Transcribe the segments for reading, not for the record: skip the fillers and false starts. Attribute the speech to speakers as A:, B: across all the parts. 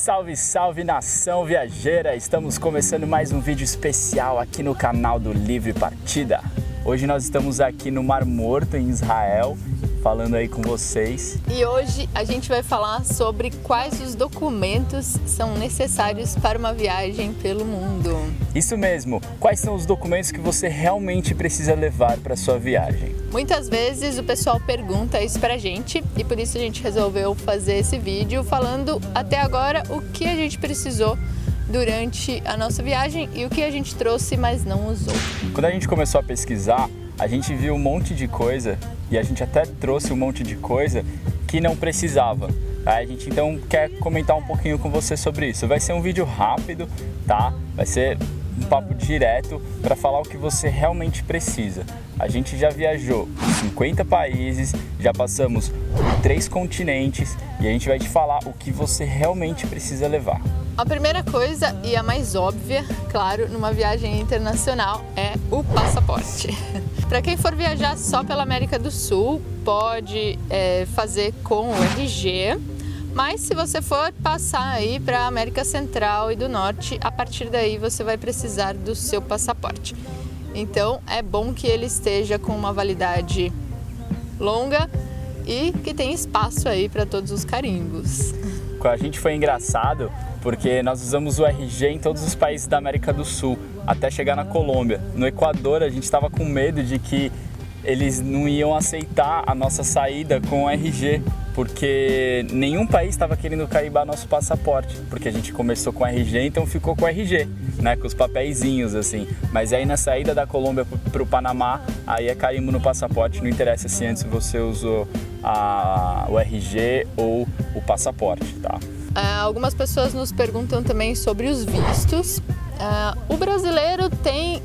A: Salve, salve nação viajeira! Estamos começando mais um vídeo especial aqui no canal do Livre Partida. Hoje nós estamos aqui no Mar Morto, em Israel, falando aí com vocês.
B: E hoje a gente vai falar sobre quais os documentos são necessários para uma viagem pelo mundo.
A: Isso mesmo! Quais são os documentos que você realmente precisa levar para sua viagem?
B: Muitas vezes o pessoal pergunta isso pra gente e por isso a gente resolveu fazer esse vídeo falando até agora o que a gente precisou durante a nossa viagem e o que a gente trouxe, mas não usou.
A: Quando a gente começou a pesquisar, a gente viu um monte de coisa e a gente até trouxe um monte de coisa que não precisava. A gente então quer comentar um pouquinho com você sobre isso. Vai ser um vídeo rápido, tá? Vai ser um papo direto para falar o que você realmente precisa. A gente já viajou em 50 países, já passamos por 3 continentes e a gente vai te falar o que você realmente precisa levar.
B: A primeira coisa e a mais óbvia, claro, numa viagem internacional é o passaporte. Para quem for viajar só pela América do Sul, pode fazer com o RG, mas se você for passar aí para a América Central e do Norte, a partir daí você vai precisar do seu passaporte. Então é bom que ele esteja com uma validade longa e que tenha espaço aí para todos os carimbos.
A: Com a gente foi engraçado porque nós usamos o RG em todos os países da América do Sul, até chegar na Colômbia. No Equador a gente estava com medo de que eles não iam aceitar a nossa saída com o RG, porque nenhum país estava querendo carimbar nosso passaporte, porque a gente começou com RG, então ficou com RG, né, com os papeizinhos assim. Mas aí na saída da Colômbia para o Panamá, aí é carimbo no passaporte, não interessa se antes você usou o RG ou o passaporte, tá?
B: Algumas pessoas nos perguntam também sobre os vistos. O brasileiro tem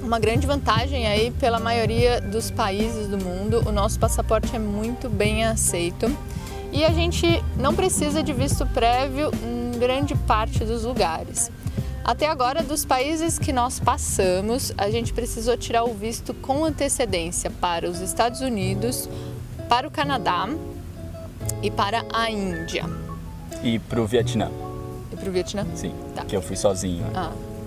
B: uma grande vantagem aí pela maioria dos países do mundo. O nosso passaporte é muito bem aceito e a gente não precisa de visto prévio em grande parte dos lugares. Até agora, dos países que nós passamos, a gente precisou tirar o visto com antecedência para os Estados Unidos, para o Canadá e para a Índia.
A: E para o Vietnã.
B: E para o Vietnã?
A: Sim,
B: tá.
A: Que eu fui sozinho.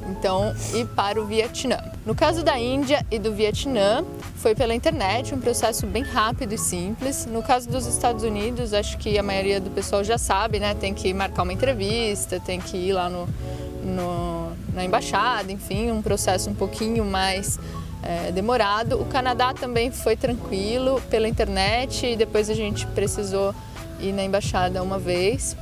B: Então, e para o Vietnã. No caso da Índia e do Vietnã, foi pela internet, um processo bem rápido e simples. No caso dos Estados Unidos, acho que a maioria do pessoal já sabe, né? Tem que marcar uma entrevista, tem que ir lá na embaixada, enfim, um processo um pouquinho mais demorado. O Canadá também foi tranquilo pela internet e depois a gente precisou ir na embaixada uma vez.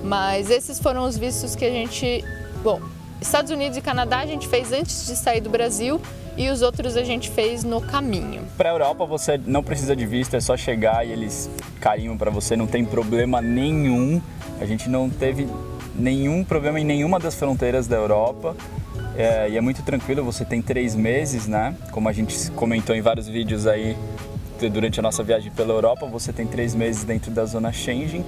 B: Mas esses foram os vistos que a gente... Bom, Estados Unidos e Canadá a gente fez antes de sair do Brasil e os outros a gente fez no caminho.
A: Para a Europa você não precisa de visto, é só chegar e eles carimbam para você, não tem problema nenhum. A gente não teve nenhum problema em nenhuma das fronteiras da Europa. E é muito tranquilo, você tem 3 meses, né? Como a gente comentou em vários vídeos aí, durante a nossa viagem pela Europa, você tem 3 meses dentro da zona Schengen,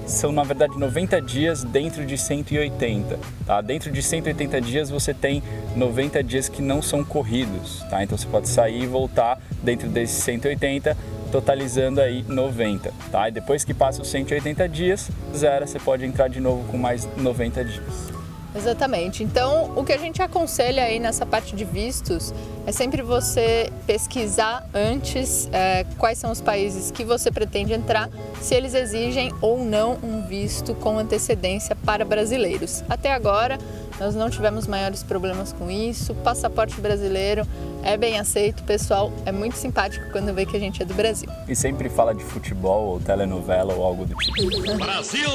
A: são na verdade 90 dias dentro de 180, tá? Dentro de 180 dias você tem 90 dias que não são corridos, tá? Então você pode sair e voltar dentro desses 180, totalizando aí 90, tá? E depois que passa os 180 dias, zera, você pode entrar de novo com mais 90 dias.
B: Exatamente. Então, o que a gente aconselha aí nessa parte de vistos é sempre você pesquisar antes quais são os países que você pretende entrar, se eles exigem ou não um visto com antecedência para brasileiros. Até agora, nós não tivemos maiores problemas com isso. O passaporte brasileiro é bem aceito, o pessoal é muito simpático quando vê que a gente é do Brasil.
A: E sempre fala de futebol ou telenovela ou algo do tipo.
C: Brasil!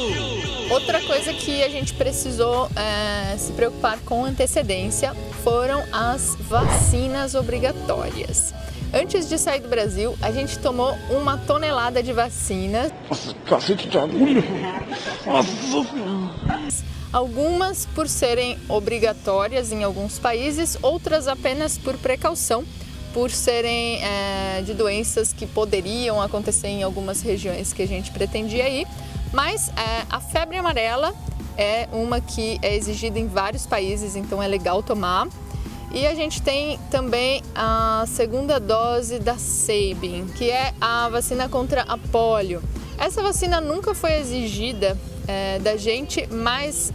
B: Outra coisa que a gente precisou se preocupar com antecedência foram as vacinas obrigatórias. Antes de sair do Brasil, a gente tomou 1 tonelada de vacina.
C: Nossa, cacete de agulha!
B: Algumas por serem obrigatórias em alguns países, outras apenas por precaução, por serem de doenças que poderiam acontecer em algumas regiões que a gente pretendia ir. Mas a febre amarela é uma que é exigida em vários países, então é legal tomar. E a gente tem também a segunda dose da Sabin, que é a vacina contra a polio. Essa vacina nunca foi exigida da gente, mas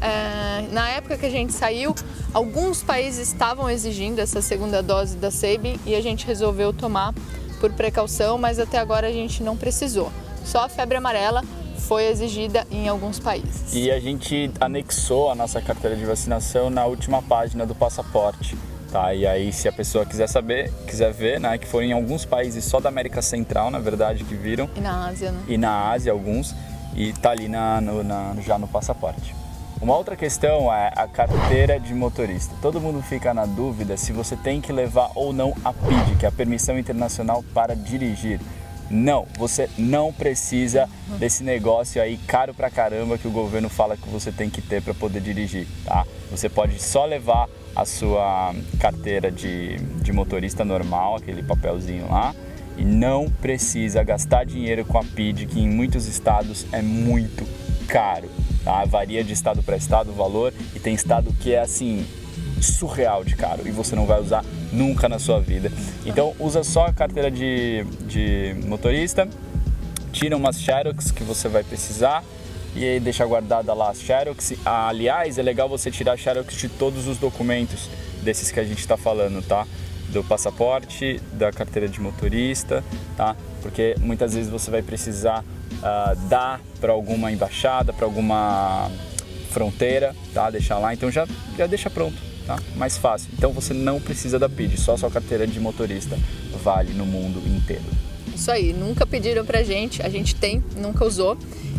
B: na época que a gente saiu, alguns países estavam exigindo essa segunda dose da Sabin e a gente resolveu tomar por precaução, mas até agora a gente não precisou. Só a febre amarela foi exigida em alguns países.
A: E a gente anexou a nossa carteira de vacinação na última página do passaporte. Tá, e aí se a pessoa quiser ver, né, que foram em alguns países só da América Central, na verdade, que viram.
B: E na Ásia, né?
A: E na Ásia, alguns, e tá ali já no passaporte. Uma outra questão é a carteira de motorista. Todo mundo fica na dúvida se você tem que levar ou não a PID, que é a Permissão Internacional para Dirigir. Não, você não precisa desse negócio aí caro pra caramba que o governo fala que você tem que ter para poder dirigir, tá? Você pode só levar a sua carteira de motorista normal, aquele papelzinho lá, e não precisa gastar dinheiro com a PID, que em muitos estados é muito caro, tá? Varia de estado para estado o valor, e tem estado que é assim surreal de caro e você não vai usar nunca na sua vida. Então usa só a carteira de motorista, tira umas xerox que você vai precisar e aí deixa guardada lá as xerox. Aliás, é legal você tirar xerox de todos os documentos desses que a gente está falando, tá? Do passaporte, da carteira de motorista, tá? Porque muitas vezes você vai precisar dar para alguma embaixada, para alguma fronteira, tá? Deixar lá, então já deixa pronto. Tá? Mais fácil. Então você não precisa da PID, só a sua carteira de motorista vale no mundo inteiro.
B: Isso aí, nunca pediram pra gente, a gente tem, nunca usou.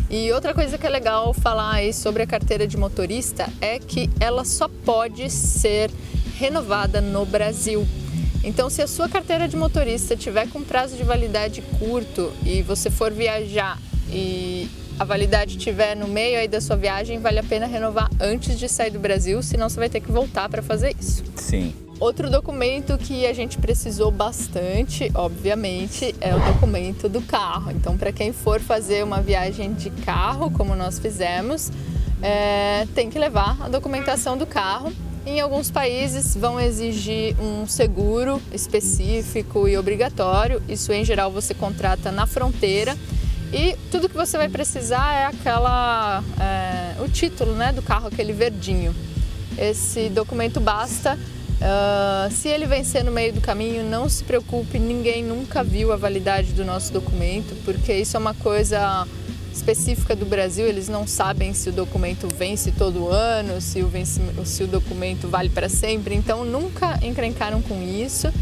B: E outra coisa que é legal falar aí sobre a carteira de motorista é que ela só pode ser renovada no Brasil. Então, se a sua carteira de motorista tiver com prazo de validade curto e você for viajar e a validade estiver no meio aí da sua viagem, vale a pena renovar antes de sair do Brasil, senão você vai ter que voltar para fazer isso.
A: Sim.
B: Outro documento que a gente precisou bastante, obviamente, é o documento do carro. Então, para quem for fazer uma viagem de carro, como nós fizemos, tem que levar a documentação do carro. Em alguns países vão exigir um seguro específico e obrigatório. Isso, em geral, você contrata na fronteira. E tudo que você vai precisar é o título, né, do carro, aquele verdinho. Esse documento basta. Se ele vencer no meio do caminho, não se preocupe, ninguém nunca viu a validade do nosso documento, porque isso é uma coisa específica do Brasil, eles não sabem se o documento vence todo ano, se o documento vale para sempre, então nunca encrencaram com isso.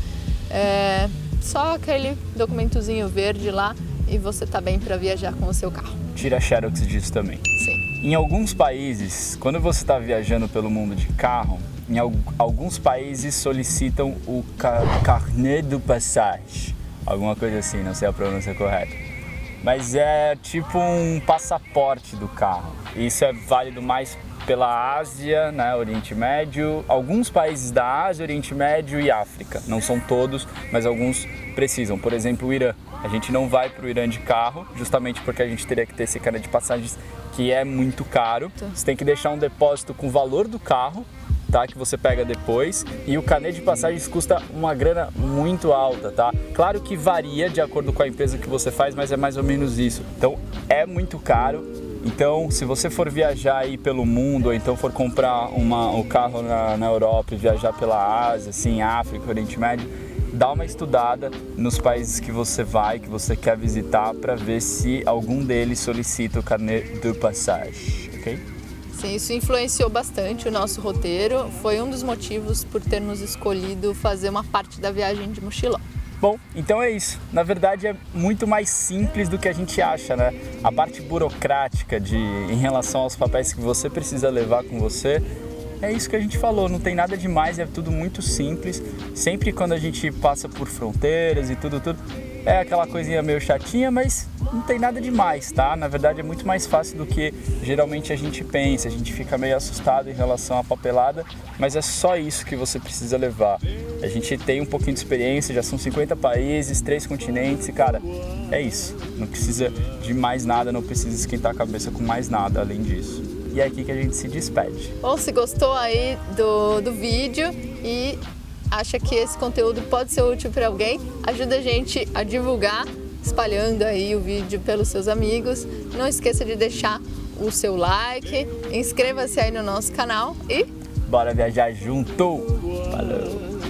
B: Só aquele documentozinho verde lá e você tá bem para viajar com o seu carro.
A: Tira xerox disso também.
B: Sim.
A: Em alguns países, quando você está viajando pelo mundo de carro, em alguns países solicitam o carnet de passagem, alguma coisa assim, não sei a pronúncia correta. Mas é tipo um passaporte do carro. Isso é válido mais pela Ásia, né, Oriente Médio, alguns países da Ásia, Oriente Médio e África. Não são todos, mas alguns precisam. Por exemplo, o Irã. A gente não vai para o Irã de carro, justamente porque a gente teria que ter esse carnet de passagens que é muito caro. Você tem que deixar um depósito com o valor do carro, tá, que você pega depois, e o carnet de passagens custa uma grana muito alta, tá? Claro que varia de acordo com a empresa que você faz, mas é mais ou menos isso. Então é muito caro. Então, se você for viajar aí pelo mundo, ou então for comprar o carro na Europa e viajar pela Ásia, assim, África, Oriente Médio, dá uma estudada nos países que você vai, que você quer visitar, para ver se algum deles solicita o carnet de passagem, ok?
B: Sim, isso influenciou bastante o nosso roteiro. Foi um dos motivos por termos escolhido fazer uma parte da viagem de mochilão.
A: Bom, então é isso. Na verdade é muito mais simples do que a gente acha, né? A parte burocrática em relação aos papéis que você precisa levar com você, é isso que a gente falou, não tem nada demais, é tudo muito simples. Sempre quando a gente passa por fronteiras e tudo, é aquela coisinha meio chatinha, mas não tem nada demais, tá? Na verdade é muito mais fácil do que geralmente a gente pensa, a gente fica meio assustado em relação à papelada, mas é só isso que você precisa levar. A gente tem um pouquinho de experiência, já são 50 países, 3 continentes e, cara, é isso. Não precisa de mais nada, não precisa esquentar a cabeça com mais nada além disso. E é aqui que a gente se despede.
B: Ou se gostou aí do vídeo e acha que esse conteúdo pode ser útil para alguém, ajuda a gente a divulgar, espalhando aí o vídeo pelos seus amigos. Não esqueça de deixar o seu like, inscreva-se aí no nosso canal e
A: bora viajar junto! Falou!